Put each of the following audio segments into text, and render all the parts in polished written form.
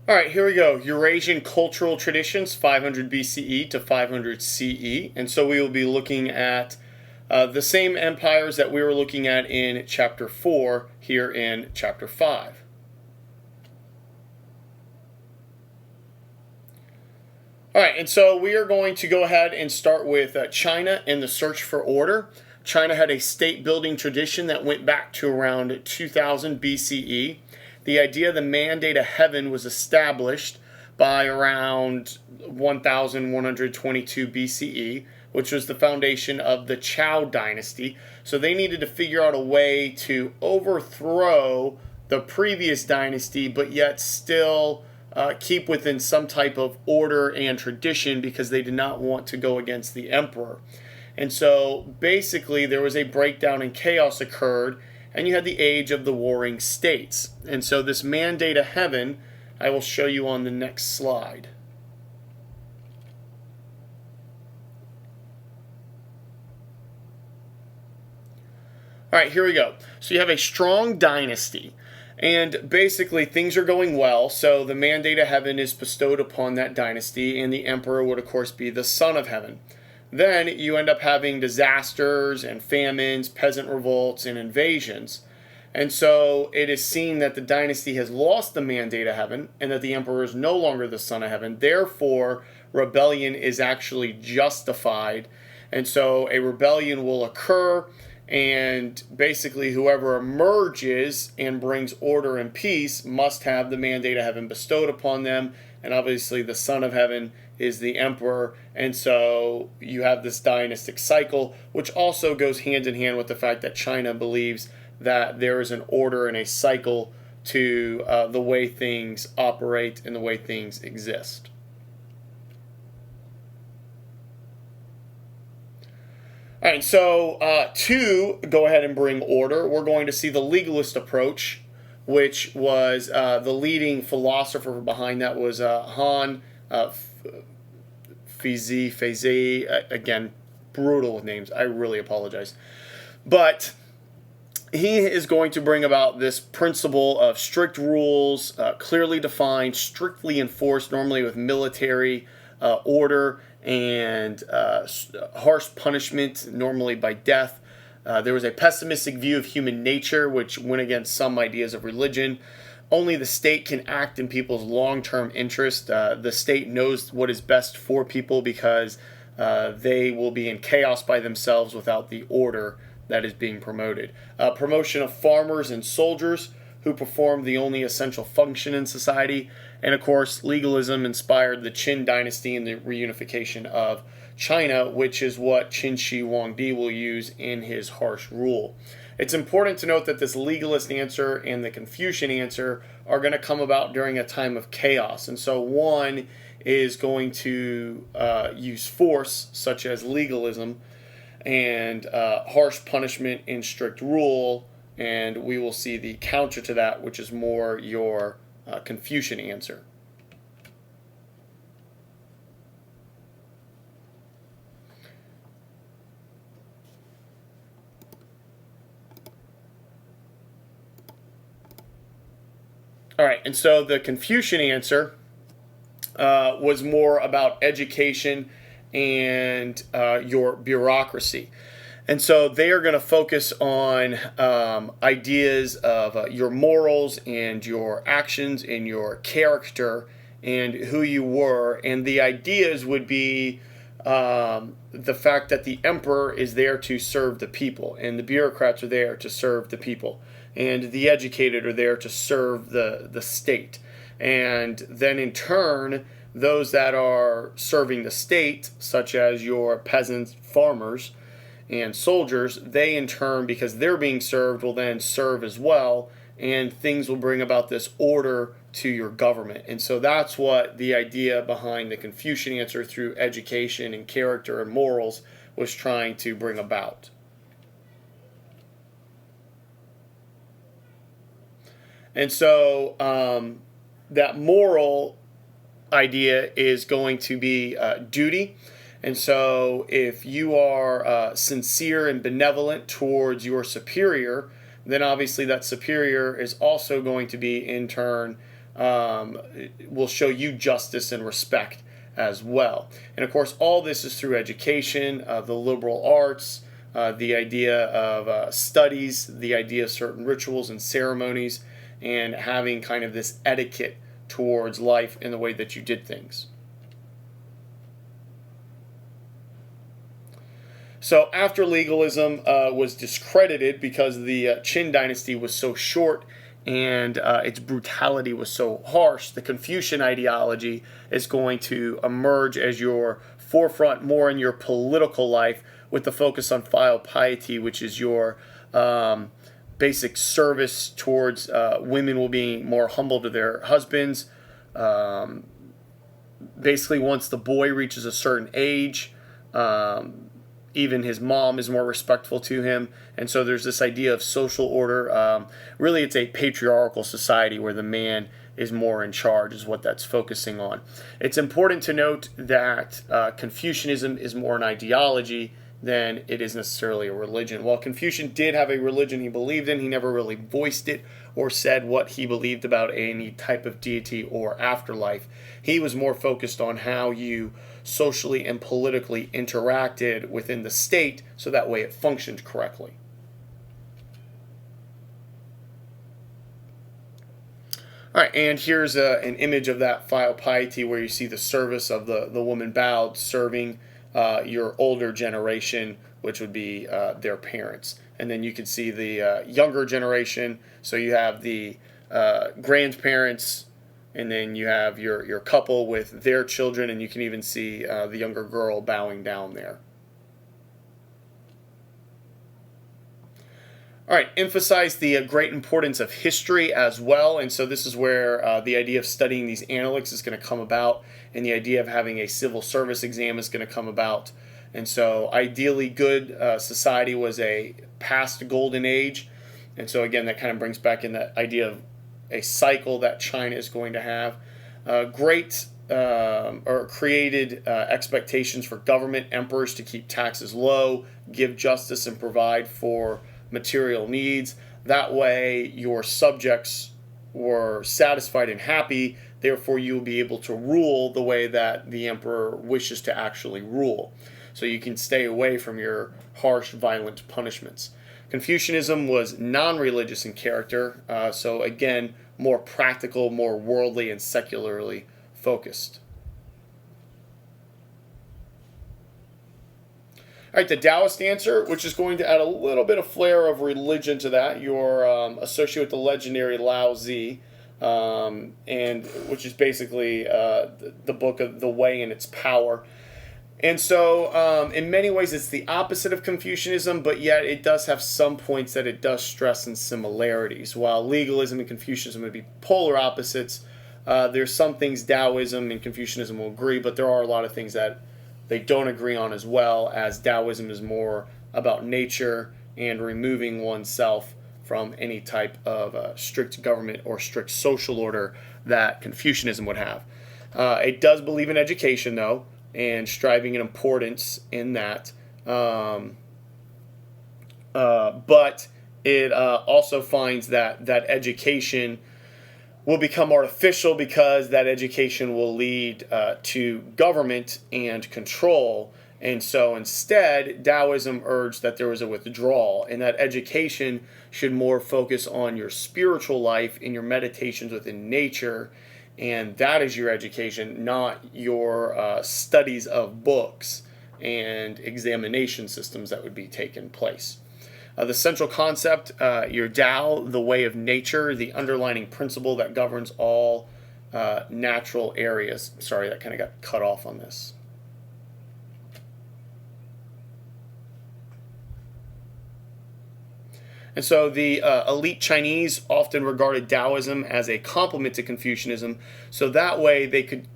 All right, here we go. Eurasian cultural traditions, 500 BCE to 500 CE. And so we will be looking at the same empires that we were looking at in chapter 4 here in chapter 5. All right, and so we are going to go ahead and start with China and the search for order. China had a state-building tradition that went back to around 2000 BCE. The idea of the mandate of heaven was established by around 1122 BCE, which was the foundation of the Zhou dynasty. So they needed to figure out a way to overthrow the previous dynasty, but yet still keep within some type of order and tradition because they did not want to go against the emperor. And so basically there was a breakdown and chaos occurred, and you had the age of the warring states. And so this mandate of heaven, I will show you on the next slide. All right, here we go. So you have a strong dynasty, and basically things are going well. So the mandate of heaven is bestowed upon that dynasty, and the emperor would, of course, be the son of heaven. Then you end up having disasters and famines, peasant revolts, and invasions. And so it is seen that the dynasty has lost the mandate of heaven and that the emperor is no longer the son of heaven. Therefore, rebellion is actually justified. And so a rebellion will occur, and basically whoever emerges and brings order and peace must have the mandate of heaven bestowed upon them. And obviously the son of heaven is the emperor, and so you have this dynastic cycle, which also goes hand in hand with the fact that China believes that there is an order and a cycle to the way things operate and the way things exist. All right, so to go ahead and bring order, we're going to see the legalist approach, which was the leading philosopher behind that was Han Feizi, again, brutal with names. I really apologize. But he is going to bring about this principle of strict rules, clearly defined, strictly enforced, normally with military order and harsh punishment, normally by death. There was a pessimistic view of human nature, which went against some ideas of religion. Only the state can act in people's long-term interest. The state knows what is best for people because they will be in chaos by themselves without the order that is being promoted. Promotion of farmers and soldiers who perform the only essential function in society. And of course, legalism inspired the Qin dynasty and the reunification of China, which is what Qin Shi Huangdi will use in his harsh rule. It's important to note that this legalist answer and the Confucian answer are going to come about during a time of chaos. And so one is going to use force, such as legalism, and harsh punishment and strict rule. And we will see the counter to that, which is more your Confucian answer. All right, and so the Confucian answer was more about education and your bureaucracy. And so they are going to focus on ideas of your morals and your actions and your character and who you were. And the ideas would be the fact that the emperor is there to serve the people, and the bureaucrats are there to serve the people, and the educated are there to serve the state. And then in turn, those that are serving the state, such as your peasants, farmers, and soldiers, they in turn, because they're being served, will then serve as well, and things will bring about this order to your government. And so that's what the idea behind the Confucian answer through education and character and morals was trying to bring about. And so that moral idea is going to be duty. And so if you are sincere and benevolent towards your superior, then obviously that superior is also going to be in turn will show you justice and respect as well. And of course, all this is through education, the liberal arts, the idea of studies, the idea of certain rituals and ceremonies, and having kind of this etiquette towards life in the way that you did things. So after legalism was discredited because the Qin dynasty was so short and its brutality was so harsh, the Confucian ideology is going to emerge as your forefront more in your political life, with the focus on filial piety, which is your basic service towards women will be more humble to their husbands. Basically, once the boy reaches a certain age, even his mom is more respectful to him. And so there's this idea of social order. Really, it's a patriarchal society where the man is more in charge, is what that's focusing on. It's important to note that Confucianism is more an ideology than it is necessarily a religion. While Confucian did have a religion he believed in, he never really voiced it or said what he believed about any type of deity or afterlife. He was more focused on how you socially and politically interacted within the state so that way it functioned correctly. All right, and here's an image of that filial piety where you see the service of the woman bowed serving your older generation, which would be their parents. And then you can see the younger generation. So you have the grandparents, and then you have your couple with their children, and you can even see the younger girl bowing down there. All right, emphasize the great importance of history as well. And so this is where the idea of studying these analects is going to come about, and the idea of having a civil service exam is going to come about. And so ideally good society was a past golden age. And so again, that kind of brings back in that idea of a cycle that China is going to have. Created expectations for government emperors to keep taxes low, give justice, and provide for material needs. That way your subjects were satisfied and happy, therefore you will be able to rule the way that the emperor wishes to actually rule. So you can stay away from your harsh, violent punishments. Confucianism was non-religious in character, so again, more practical, more worldly, and secularly focused. All right, the Taoist answer, which is going to add a little bit of flair of religion to that. You're associated with the legendary Lao Tzu, and which is basically the book of the way and its power. And so, in many ways, it's the opposite of Confucianism, but yet it does have some points that it does stress in similarities. While legalism and Confucianism would be polar opposites, there's some things Daoism and Confucianism will agree, but there are a lot of things that they don't agree on as well, as Daoism is more about nature and removing oneself from any type of strict government or strict social order that Confucianism would have. It does believe in education, though, and striving in importance in that. But it also finds that education will become artificial because that education will lead to government and control. And so instead, Taoism urged that there was a withdrawal, and that education should more focus on your spiritual life and your meditations within nature. And that is your education, not your studies of books and examination systems that would be taking place. The central concept, your Tao, the way of nature, the underlying principle that governs all natural areas. Sorry, that kind of got cut off on this. And so the elite Chinese often regarded Taoism as a complement to Confucianism, so that way they could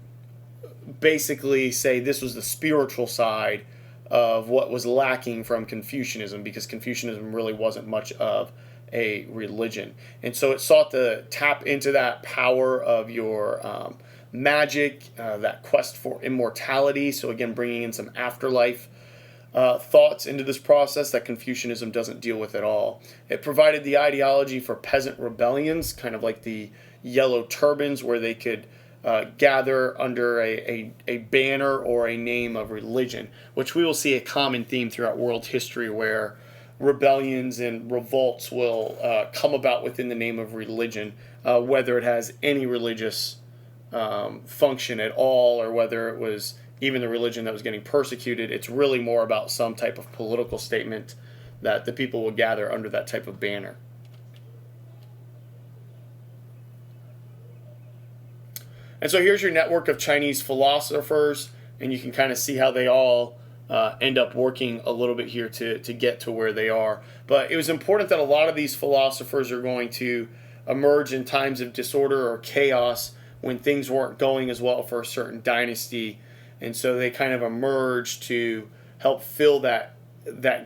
basically say this was the spiritual side of what was lacking from Confucianism, because Confucianism really wasn't much of a religion. And so it sought to tap into that power of your magic, that quest for immortality, so again bringing in some afterlife thoughts into this process that Confucianism doesn't deal with at all. It provided the ideology for peasant rebellions, kind of like the yellow turbans where they could gather under a banner or a name of religion, which we will see a common theme throughout world history where rebellions and revolts will come about within the name of religion, whether it has any religious function at all or whether it was even the religion that was getting persecuted. It's really more about some type of political statement that the people will gather under that type of banner. And so here's your network of Chinese philosophers, and you can kind of see how they all end up working a little bit here to get to where they are. But it was important that a lot of these philosophers are going to emerge in times of disorder or chaos when things weren't going as well for a certain dynasty. And so they kind of emerged to help fill that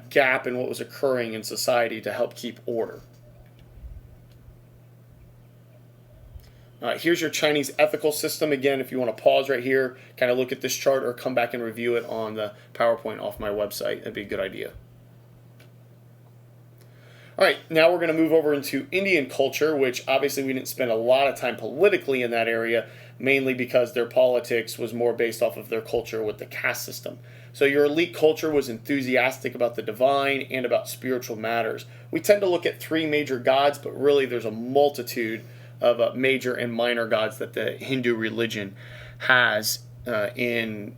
gap in what was occurring in society to help keep order. Here's your Chinese ethical system. Again, if you want to pause right here, kind of look at this chart or come back and review it on the PowerPoint off my website. That'd be a good idea. All right, now we're going to move over into Indian culture, which obviously we didn't spend a lot of time politically in that area, mainly because their politics was more based off of their culture with the caste system. So your elite culture was enthusiastic about the divine and about spiritual matters. We tend to look at three major gods, but really there's a multitude of major and minor gods that the Hindu religion has in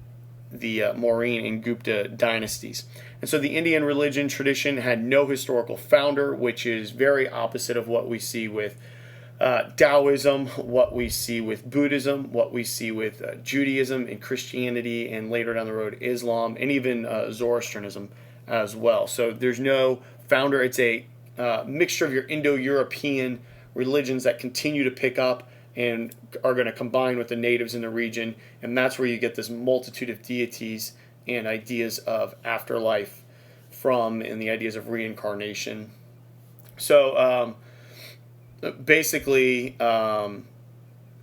the Mauryan and Gupta dynasties. And so the Indian religion tradition had no historical founder, which is very opposite of what we see with Daoism, what we see with Buddhism, what we see with Judaism and Christianity, and later down the road Islam, and even Zoroastrianism as well. So there's no founder. It's a mixture of your Indo-European religions that continue to pick up and are going to combine with the natives in the region, and that's where you get this multitude of deities and ideas of afterlife from, and the ideas of reincarnation. So basically, and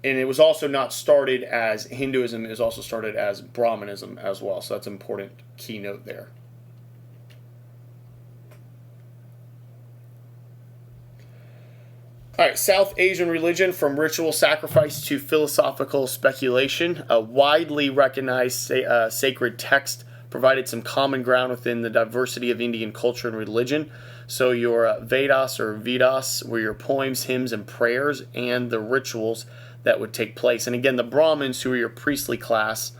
it was also not started as Hinduism, it was also started as Brahmanism as well, so that's an important keynote there. All right, South Asian religion, from ritual sacrifice to philosophical speculation. A widely recognized sacred text provided some common ground within the diversity of Indian culture and religion. So your Vedas or Vedas were your poems, hymns, and prayers, and the rituals that would take place. And again, the Brahmins, who were your priestly class,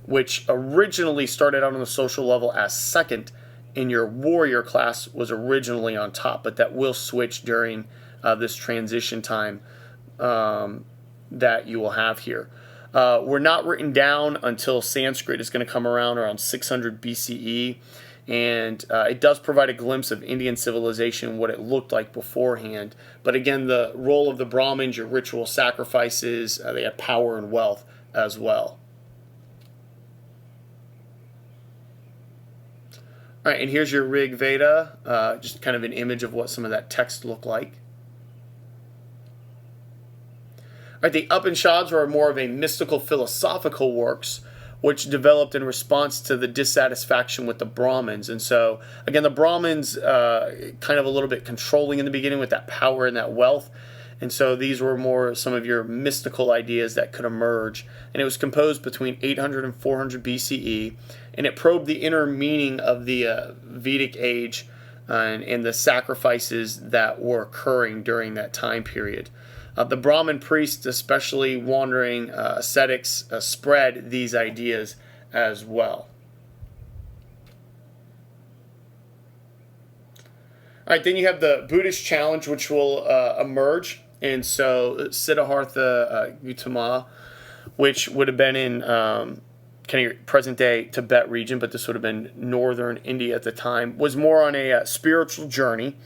which originally started out on the social level as second, and your warrior class was originally on top, but that will switch during this transition time that you will have here. Were not written down until Sanskrit is going to come around 600 BCE, and it does provide a glimpse of Indian civilization, what it looked like beforehand. But again, the role of the Brahmins, your ritual sacrifices, they had power and wealth as well. All right, and here's your Rig Veda, just kind of an image of what some of that text looked like. All right, the Upanishads were more of a mystical philosophical works which developed in response to the dissatisfaction with the Brahmins. And so, again, the Brahmins kind of a little bit controlling in the beginning with that power and that wealth. And so these were more some of your mystical ideas that could emerge. And it was composed between 800 and 400 BCE. And it probed the inner meaning of the Vedic age and the sacrifices that were occurring during that time period. The Brahmin priests, especially wandering ascetics, spread these ideas as well. All right, then you have the Buddhist challenge, which will emerge. And so Siddhartha Gautama, which would have been in kind of present-day Tibet region, but this would have been northern India at the time, was more on a spiritual journey.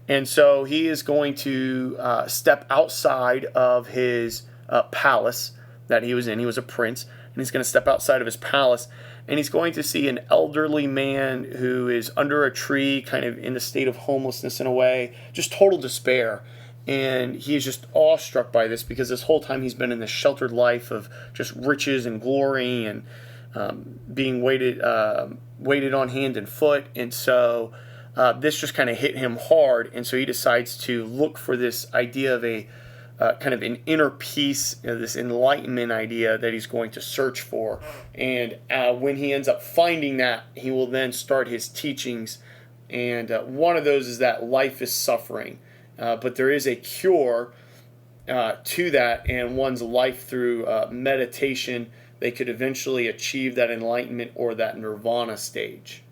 And so he is going to step outside of his palace that he was in. He was a prince, and he's going to step outside of his palace, and he's going to see an elderly man who is under a tree, kind of in a state of homelessness in a way, just total despair. And he is just awestruck by this because this whole time he's been in this sheltered life of just riches and glory and being waited on hand and foot. And so this just kind of hit him hard, and so he decides to look for this idea of a kind of an inner peace, this enlightenment idea that he's going to search for. And when he ends up finding that, he will then start his teachings. And one of those is that life is suffering, but there is a cure to that, and one's life through meditation, they could eventually achieve that enlightenment or that nirvana stage.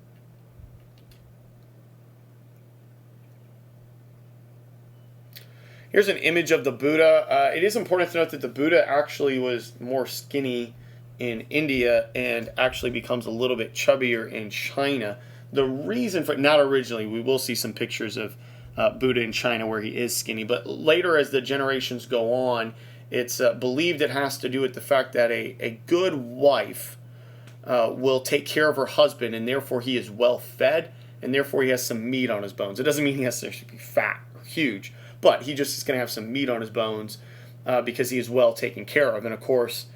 Here's an image of the Buddha. It is important to note that the Buddha actually was more skinny in India and actually becomes a little bit chubbier in China. The reason for, not originally, we will see some pictures of Buddha in China where he is skinny, but later as the generations go on, it's believed it has to do with the fact that a good wife will take care of her husband, and therefore he is well fed, and therefore he has some meat on his bones. It doesn't mean he has to be fat or huge, but he just is going to have some meat on his bones because he is well taken care of. And of course,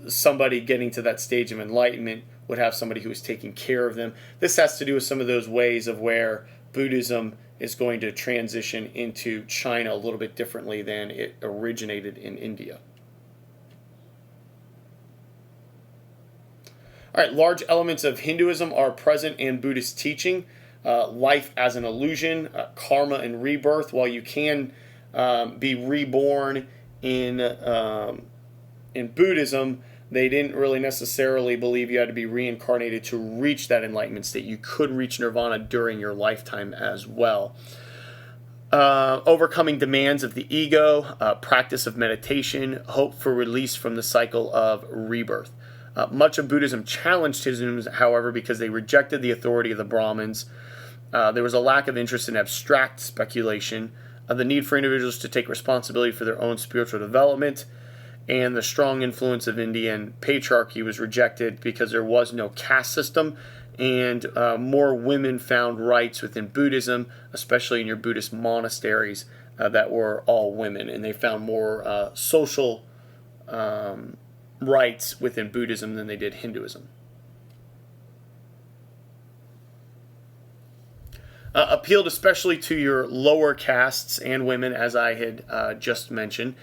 somebody getting to that stage of enlightenment would have somebody who is taking care of them. This has to do with some of those ways of where Buddhism is going to transition into China a little bit differently than it originated in India. All right, large elements of Hinduism are present in Buddhist teaching. Life as an illusion, karma and rebirth. While you can be reborn in Buddhism, they didn't really necessarily believe you had to be reincarnated to reach that enlightenment state. You could reach nirvana during your lifetime as well. Overcoming demands of the ego, practice of meditation, hope for release from the cycle of rebirth. Much of Buddhism challenged Hinduism, however, because they rejected the authority of the Brahmins. There was a lack of interest in abstract speculation, the need for individuals to take responsibility for their own spiritual development, and the strong influence of Indian patriarchy was rejected because there was no caste system, and more women found rights within Buddhism, especially in your Buddhist monasteries that were all women, and they found more social rights within Buddhism than they did Hinduism. Appealed especially to your lower castes and women, as I had just mentioned.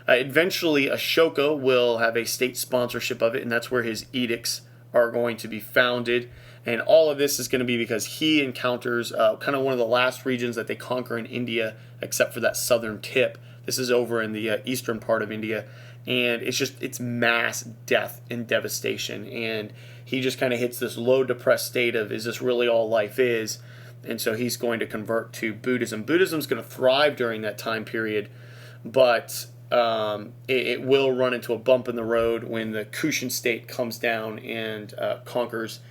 Eventually, Ashoka will have a state sponsorship of it, and that's where his edicts are going to be founded. And all of this is going to be because he encounters kind of one of the last regions that they conquer in India, except for that southern tip. This is over in the eastern part of India, and it's mass death and devastation. And he just kind of hits this low depressed state of, is this really all life is? And so he's going to convert to Buddhism. Buddhism's going to thrive during that time period, but it will run into a bump in the road when the Kushan state comes down and conquers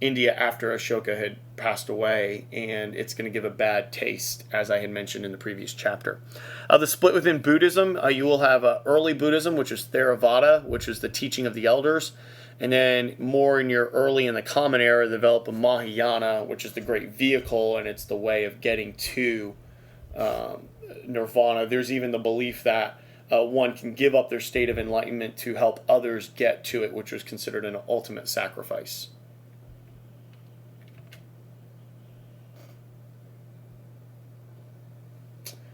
India after Ashoka had passed away, and it's going to give a bad taste, as I had mentioned in the previous chapter. The split within Buddhism, you will have early Buddhism, which is Theravada, which is the teaching of the elders. And then more in the Common Era, develop a Mahayana, which is the great vehicle, and it's the way of getting to nirvana. There's even the belief that one can give up their state of enlightenment to help others get to it, which was considered an ultimate sacrifice.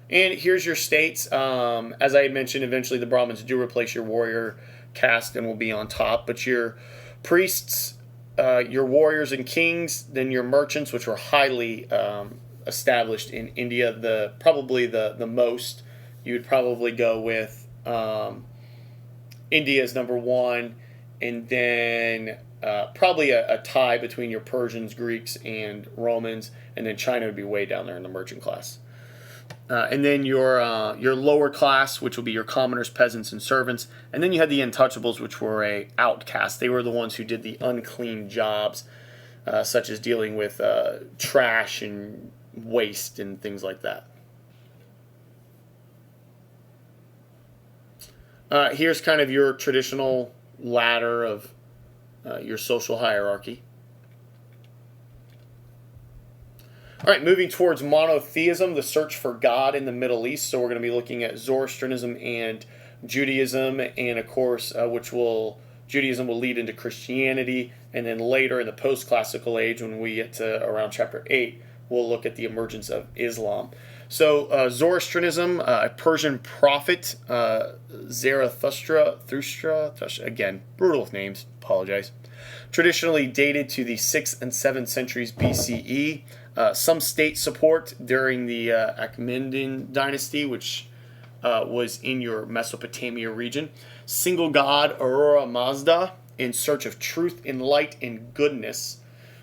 And here's your states. As I had mentioned, eventually the Brahmins do replace your warrior caste and will be on top, but your priests, your warriors and kings, then your merchants, which were highly established in India, probably the most. You would probably go with India as number one, and then probably a tie between your Persians, Greeks, and Romans, and then China would be way down there in the merchant class. And then your lower class, which will be your commoners, peasants, and servants. And then you had the untouchables, which were a outcast. They were the ones who did the unclean jobs, such as dealing with trash and waste and things like that. Here's kind of your traditional ladder of your social hierarchy. All right, moving towards monotheism, the search for God in the Middle East. So we're going to be looking at Zoroastrianism and Judaism, and of course, Judaism will lead into Christianity, and then later in the post-classical age, when we get to around chapter 8, we'll look at the emergence of Islam. So Zoroastrianism, a Persian prophet, Zarathustra, again, brutal names, apologize. Traditionally dated to the 6th and 7th centuries BCE. Some state support during the Achaemenid dynasty, which was in your Mesopotamia region. Single god Ahura Mazda in search of truth and light and goodness,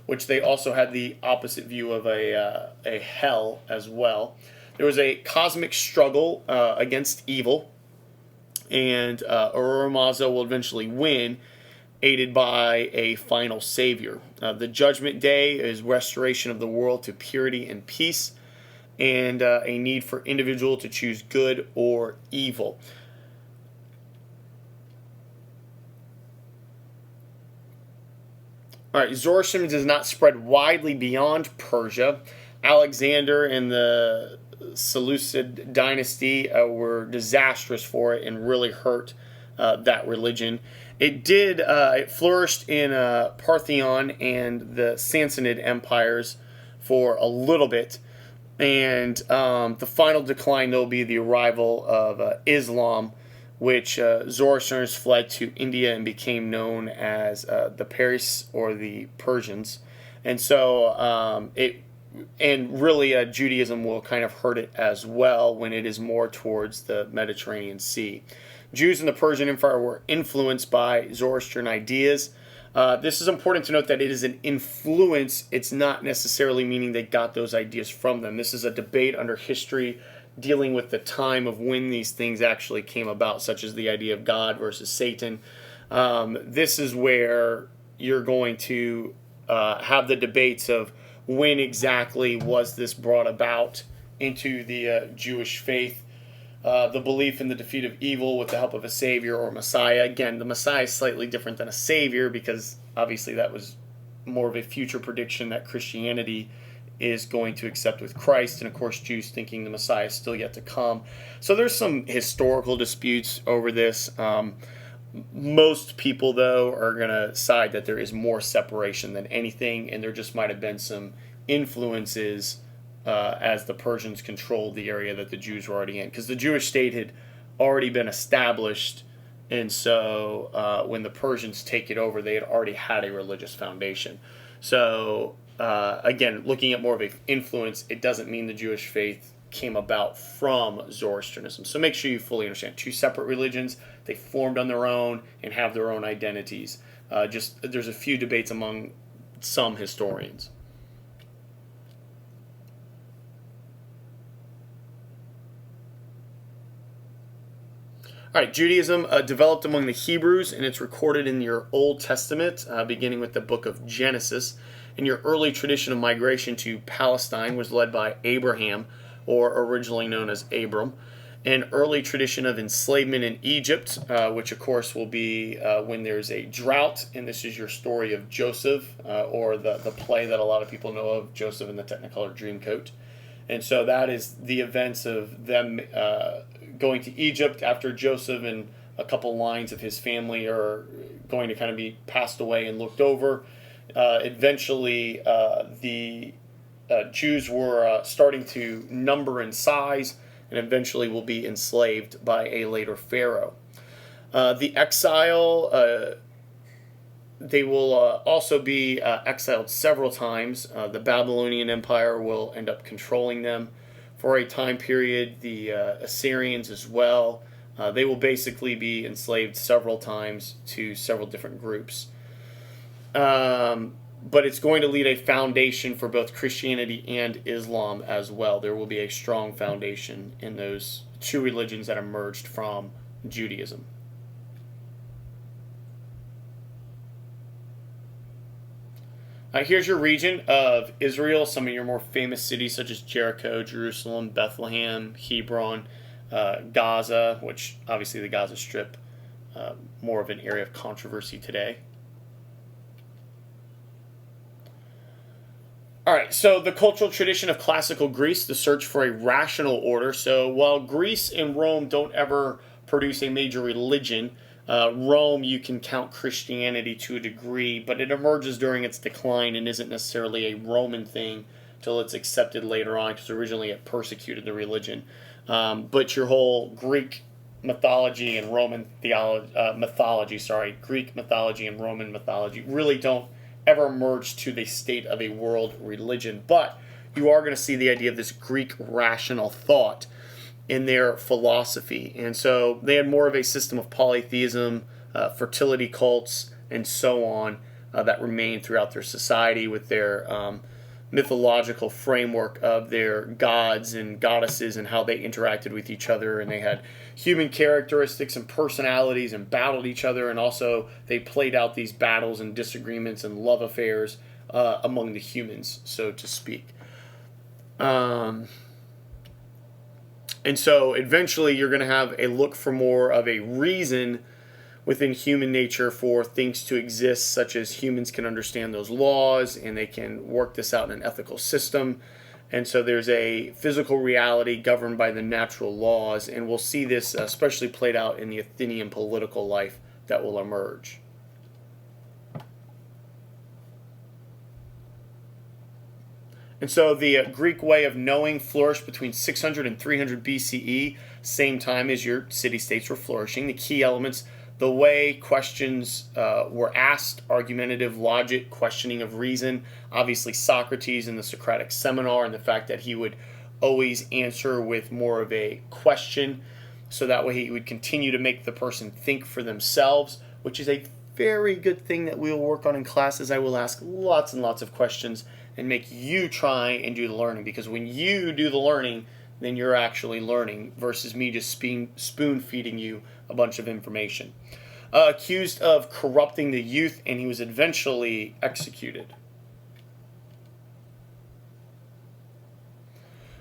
which they also had the opposite view of a hell as well. There was a cosmic struggle against evil, and Ahura Mazda will eventually win, aided by a final savior. The Judgment Day is restoration of the world to purity and peace, and a need for individual to choose good or evil. All right, Zoroastrianism does not spread widely beyond Persia. Alexander and the Seleucid dynasty were disastrous for it and really hurt that religion. It flourished in Parthenon and the Sassanid empires for a little bit, and the final decline will be the arrival of Islam, which Zoroastrians fled to India and became known as the Paris or the Persians. And so Judaism will kind of hurt it as well when it is more towards the Mediterranean Sea. Jews in the Persian Empire were influenced by Zoroastrian ideas. This is important to note that it is an influence. It's not necessarily meaning they got those ideas from them. This is a debate under history dealing with the time of when these things actually came about, such as the idea of God versus Satan. This is where you're going to have the debates of when exactly was this brought about into the Jewish faith. The belief in the defeat of evil with the help of a savior or Messiah. Again, the Messiah is slightly different than a savior because obviously that was more of a future prediction that Christianity is going to accept with Christ, and of course Jews thinking the Messiah is still yet to come. So there's some historical disputes over this. Most people, though, are going to side that there is more separation than anything, and there just might have been some influences as the Persians controlled the area that the Jews were already in, because the Jewish state had already been established, and so when the Persians take it over, they had already had a religious foundation. So again, looking at more of an influence, it doesn't mean the Jewish faith came about from Zoroastrianism. So make sure you fully understand. Two separate religions, they formed on their own and have their own identities. There's a few debates among some historians. All right, Judaism developed among the Hebrews, and it's recorded in your Old Testament, beginning with the book of Genesis. And your early tradition of migration to Palestine was led by Abraham, or originally known as Abram. An early tradition of enslavement in Egypt, which of course will be when there's a drought, and this is your story of Joseph, or the play that a lot of people know of, Joseph and the Technicolor Dreamcoat. And so that is the events of them going to Egypt after Joseph and a couple lines of his family are going to kind of be passed away and looked over. Eventually, the Jews were starting to number in size and eventually will be enslaved by a later pharaoh. The exile, they will also be exiled several times. The Babylonian Empire will end up controlling them for a time period. The Assyrians as well. They will basically be enslaved several times to several different groups. But it's going to lead a foundation for both Christianity and Islam as well. There will be a strong foundation in those two religions that emerged from Judaism. Here's your region of Israel, some of your more famous cities such as Jericho, Jerusalem, Bethlehem, Hebron, Gaza, which obviously the Gaza Strip, more of an area of controversy today. All right, so the cultural tradition of classical Greece, the search for a rational order. So while Greece and Rome don't ever produce a major religion, Rome, you can count Christianity to a degree, but it emerges during its decline and isn't necessarily a Roman thing till it's accepted later on, because originally it persecuted the religion. But your whole Greek mythology and Roman Greek mythology and Roman mythology really don't ever merge to the state of a world religion. But you are going to see the idea of this Greek rational thought in their philosophy. And so they had more of a system of polytheism, fertility cults, and so on that remained throughout their society, with their mythological framework of their gods and goddesses and how they interacted with each other. And they had human characteristics and personalities and battled each other. And also they played out these battles and disagreements and love affairs among the humans, so to speak. And so eventually you're going to have a look for more of a reason within human nature for things to exist, such as humans can understand those laws and they can work this out in an ethical system. And so there's a physical reality governed by the natural laws, and we'll see this especially played out in the Athenian political life that will emerge. And so the Greek way of knowing flourished between 600 and 300 BCE, same time as your city-states were flourishing. The key elements: the way questions were asked, argumentative logic, questioning of reason. Obviously Socrates in the Socratic seminar, and the fact that he would always answer with more of a question, so that way he would continue to make the person think for themselves, which is a very good thing that we will work on in classes. I will ask lots and lots of questions and make you try and do the learning, because when you do the learning, then you're actually learning, versus me just spoon feeding you a bunch of information. Accused of corrupting the youth, and he was eventually executed.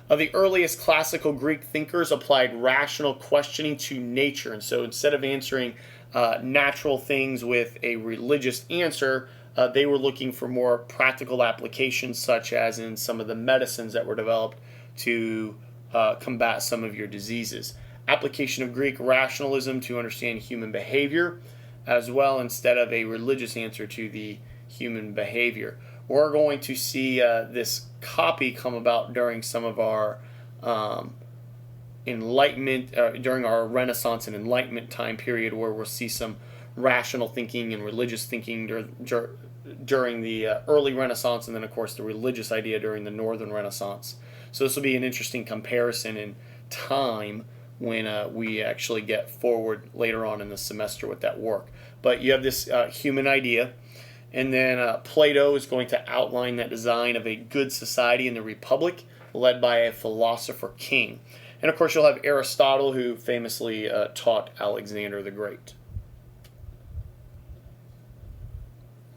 The earliest classical Greek thinkers applied rational questioning to nature, and so instead of answering natural things with a religious answer, they were looking for more practical applications, such as in some of the medicines that were developed to combat some of your diseases. Application of Greek rationalism to understand human behavior as well, instead of a religious answer to the human behavior. We're going to see this copy come about during some of our Enlightenment, during our Renaissance and Enlightenment time period, where we'll see some rational thinking and religious thinking during the early Renaissance, and then of course the religious idea during the Northern Renaissance. So this will be an interesting comparison in time when we actually get forward later on in the semester with that work. But you have this human idea, and then Plato is going to outline that design of a good society in the Republic, led by a philosopher king. And of course you'll have Aristotle, who famously taught Alexander the Great.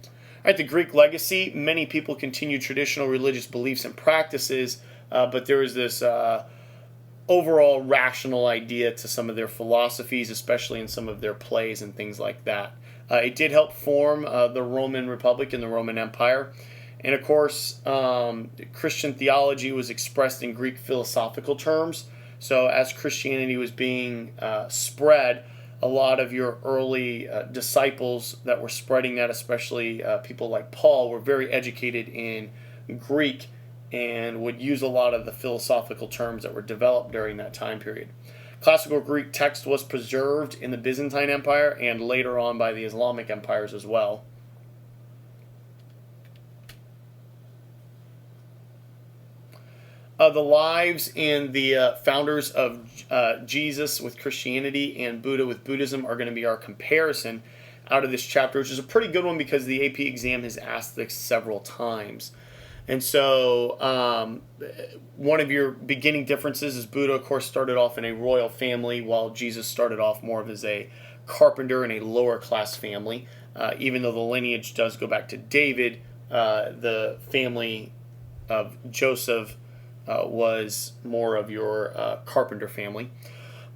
All right, the Greek legacy. Many people continue traditional religious beliefs and practices, but there is this overall rational idea to some of their philosophies, especially in some of their plays and things like that. It did help form the Roman Republic and the Roman Empire. And of course, Christian theology was expressed in Greek philosophical terms. So as Christianity was being spread, a lot of your early disciples that were spreading that, especially people like Paul, were very educated in Greek and would use a lot of the philosophical terms that were developed during that time period. Classical Greek text was preserved in the Byzantine Empire and later on by the Islamic empires as well. The lives and the founders of Jesus with Christianity and Buddha with Buddhism are going to be our comparison out of this chapter, which is a pretty good one because the AP exam has asked this several times. And so one of your beginning differences is Buddha, of course, started off in a royal family, while Jesus started off more of as a carpenter in a lower class family. Even though the lineage does go back to David, the family of Joseph was more of your carpenter family.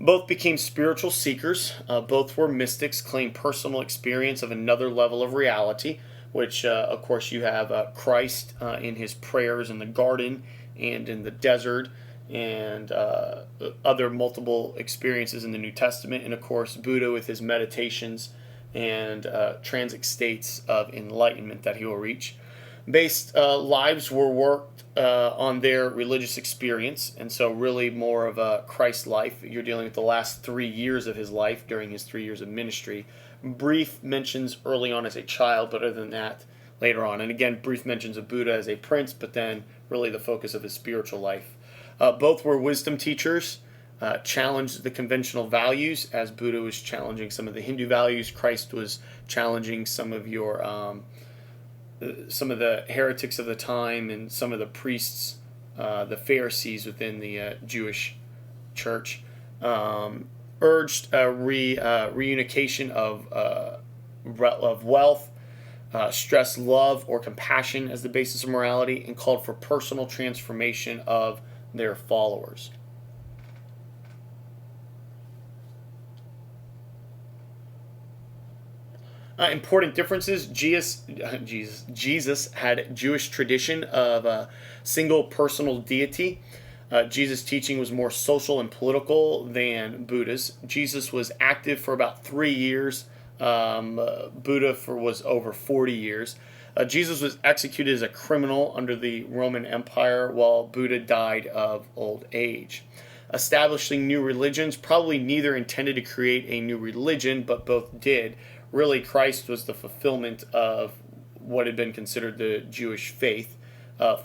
Both became spiritual seekers. Both were mystics, claimed personal experience of another level of reality, which, of course, you have Christ in his prayers in the garden and in the desert, and other multiple experiences in the New Testament, and, of course, Buddha with his meditations and transit states of enlightenment that he will reach. based lives were worked on their religious experience, and so really more of a Christ life. You're dealing with the last 3 years of his life during his 3 years of ministry. Brief mentions early on as a child, but other than that, later on. And again, brief mentions of Buddha as a prince, but then really the focus of his spiritual life. Both were wisdom teachers, challenged the conventional values, as Buddha was challenging some of the Hindu values. Christ was challenging some of the heretics of the time and some of the priests, the Pharisees within the Jewish church. Urged reunification of wealth, stressed love or compassion as the basis of morality, and called for personal transformation of their followers. Important differences. Jesus had Jewish tradition of a single personal deity. Jesus' teaching was more social and political than Buddha's. Jesus was active for about 3 years. Buddha was over 40 years. Jesus was executed as a criminal under the Roman Empire, while Buddha died of old age. Establishing new religions, probably neither intended to create a new religion, but both did. Really, Christ was the fulfillment of what had been considered the Jewish faith.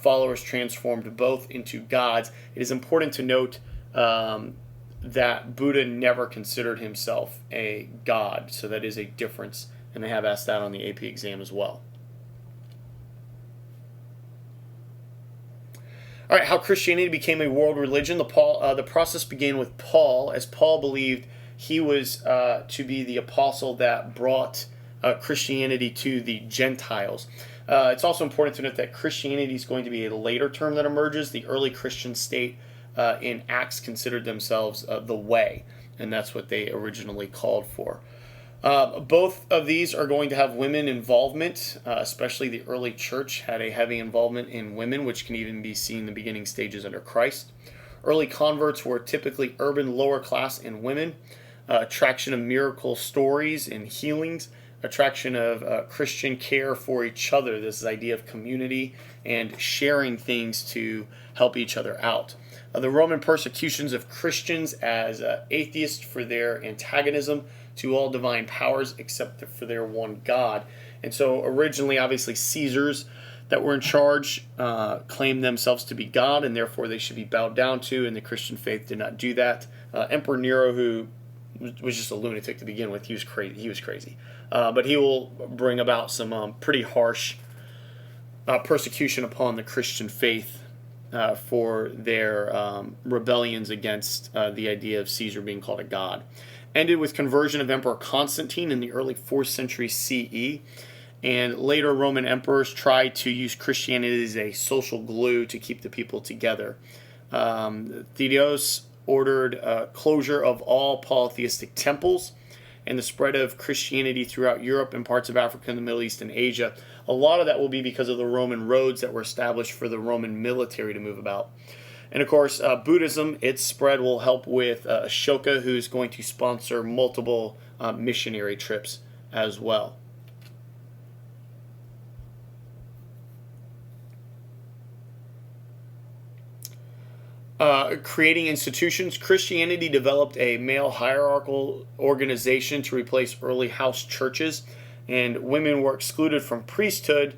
Followers transformed both into gods. It is important to note that Buddha never considered himself a god, so that is a difference, and they have asked that on the AP exam as well. All right, how Christianity became a world religion. The process began with Paul, as Paul believed he was to be the apostle that brought Christianity to the Gentiles. It's also important to note that Christianity is going to be a later term that emerges. The early Christian state in Acts considered themselves the way, and that's what they originally called for. Both of these are going to have women involvement, especially the early church had a heavy involvement in women, which can even be seen in the beginning stages under Christ. Early converts were typically urban, lower class, and women. Attraction of miracle stories and healings, attraction of Christian care for each other, this idea of community and sharing things to help each other out. The Roman persecutions of Christians as atheists for their antagonism to all divine powers except for their one God. And so originally, obviously, Caesars that were in charge claimed themselves to be God, and therefore they should be bowed down to, and the Christian faith did not do that. Emperor Nero, who was just a lunatic to begin with, he was crazy. But he will bring about some pretty harsh persecution upon the Christian faith for their rebellions against the idea of Caesar being called a god. Ended with conversion of Emperor Constantine in the early 4th century CE. And later Roman emperors tried to use Christianity as a social glue to keep the people together. Thedos ordered closure of all polytheistic temples and the spread of Christianity throughout Europe and parts of Africa and the Middle East and Asia. A lot of that will be because of the Roman roads that were established for the Roman military to move about. And of course, Buddhism, its spread will help with Ashoka, who's going to sponsor multiple missionary trips as well. Creating institutions. Christianity developed a male hierarchical organization to replace early house churches, and women were excluded from priesthood.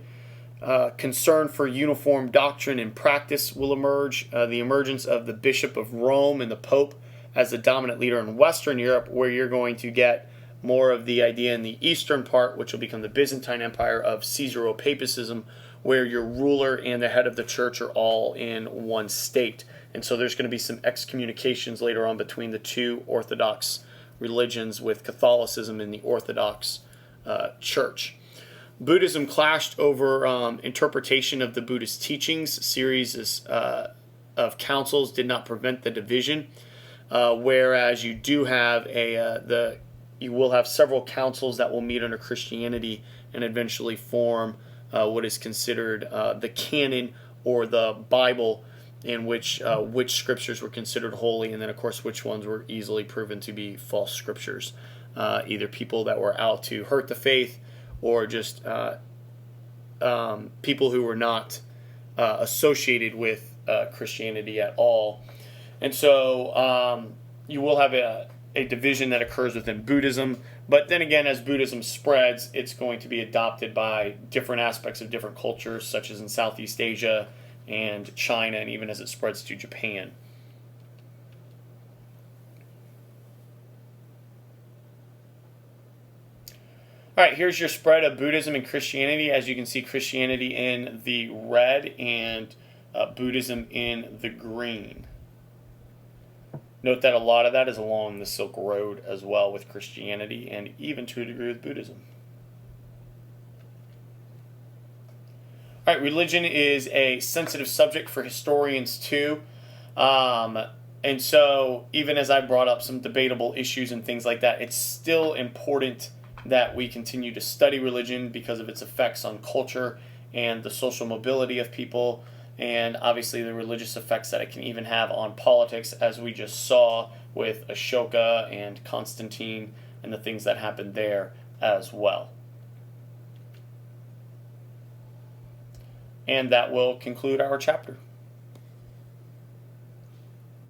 Concern for uniform doctrine and practice will emerge. The emergence of the Bishop of Rome and the Pope as the dominant leader in Western Europe, where you're going to get more of the idea in the eastern part, which will become the Byzantine Empire, of Caesaropapism, where your ruler and the head of the church are all in one state. And so there's going to be some excommunications later on between the two Orthodox religions, with Catholicism and the Orthodox Church. Buddhism clashed over interpretation of the Buddhist teachings. Series of councils did not prevent the division, whereas you do have you will have several councils that will meet under Christianity and eventually form what is considered the canon, or the Bible, in which scriptures were considered holy, and then of course which ones were easily proven to be false scriptures. Either people that were out to hurt the faith, or just people who were not associated with Christianity at all. And so you will have a division that occurs within Buddhism. But then again, as Buddhism spreads, it's going to be adopted by different aspects of different cultures, such as in Southeast Asia and China, and even as it spreads to Japan. All right, here's your spread of Buddhism and Christianity. As you can see, Christianity in the red and Buddhism in the green. Note that a lot of that is along the Silk Road as well with Christianity, and even to a degree with Buddhism. All right, religion is a sensitive subject for historians too. And so even as I brought up some debatable issues and things like that, it's still important that we continue to study religion because of its effects on culture and the social mobility of people, and obviously the religious effects that it can even have on politics, as we just saw with Ashoka and Constantine and the things that happened there as well. And that will conclude our chapter.